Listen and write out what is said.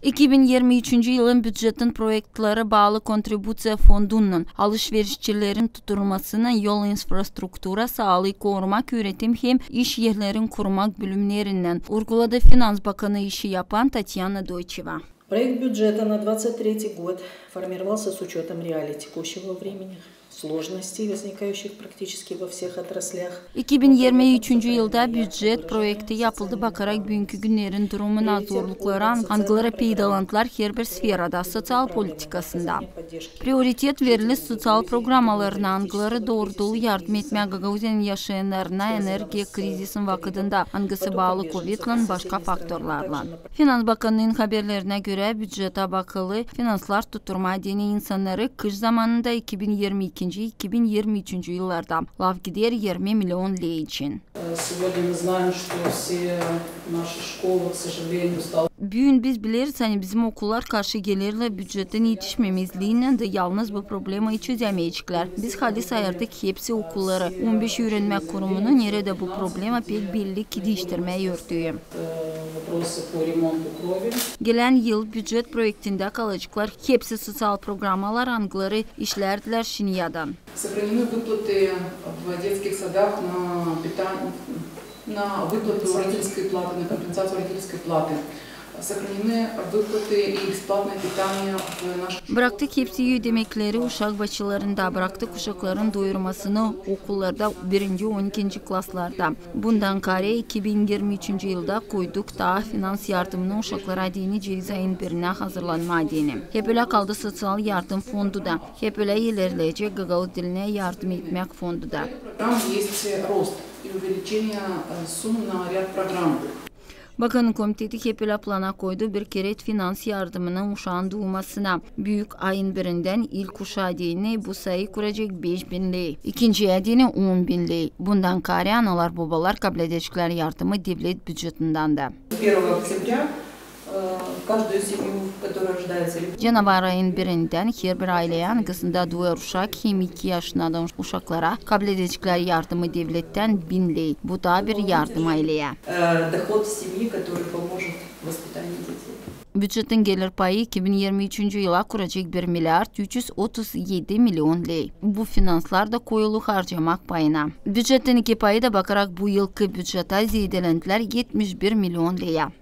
2023 yılın büdjetin proyektleri bağlı kontribusiya fondunun alışverişçilerin tutulmasının yol infrastruktura, sağlık korumak, üretim hem iş yerlerin kurmak bölümlerinden Urgulada Finans Bakanı işi yapan Tatyana Doycheva. Проект бюджета на 2023 год формировался с учетом реалий текущего времени, сложностей, возникающих практически во всех отраслях. 2023 yılda büdjet projekti yapıldı bakarak bugünkü günlerin durumuna, zorluklara, anılara peydalantılar her bir sferada, sosyal politikasında. Prioritet verilir sosyal programlarına, anılara doğru dolu yardım etmeye, Gagauzyan'ın yaşayanlarına, enerji krizisin vakıdında, angısı bağlı Covid'le başka faktörlerle. Finans Bakanı'nın haberlerine göre büdjete bakılı finanslar tutturma deni insanları kış zamanında 2022-2023 yıllarda lav gider 20 milyon lira için. Bugün biz biliriz, bizim okullar karşı gelirle büdjetten yetişmemizliğiyle de yalnız bu problemi çözemeyecekler. Biz hali sayardık hepsi okulları. 15 öğrenme kurumunu nerede bu problemi pek belli ki değiştirmeye yürütüyor. Gelen yıl büdjet projektinde kalacaklar hepsi sosyal programlar anıları işlerdiler Şinyadan. Сохранены выплаты в детских садах на выплату родительской платы, на компенсацию родительской платы. Сохранены выплаты и бесплатное питание в наших... Bıraktık hepsi ödemekleri uşak başlarında, bıraktık uşakların doyurmasını okullarda 1-12. klaslarda. Bundan kare 2023 yılda koyduk da finans yardımını uşaklara dini ceviz ayın birine hazırlanma dini. Hep öyle kaldı sosyal yardım fondu da. Hep öyle ilerleyecek Gagauz diline yardım etmek fondu da. Bakanın komiteti hep öyle plana koydu bir kere finans yardımının uşağın doğmasına. Büyük ayın birinden ilk uşağı dini bu sayı kuracak 5.000 lira. İkinci adını 10.000 lira. Bundan kare analar babalar kabul edecekler yardımı devlet büdjetinden de. Canavar ayın birinden her bir aileye anıgısında doğar uşak hem 2 yaşından uşaklara kabul edecekler yardımı devletten 1000 lira. Bu da bir yardım aileye. Büdjetin gelir payı 2023 yıla kuracak 1 milyar 337 milyon lira. Bu finanslar da koyulu harcamak payına. Büdjetin iki payı da bakarak bu yılki büdjete ziyadelendiler 71 milyon lira.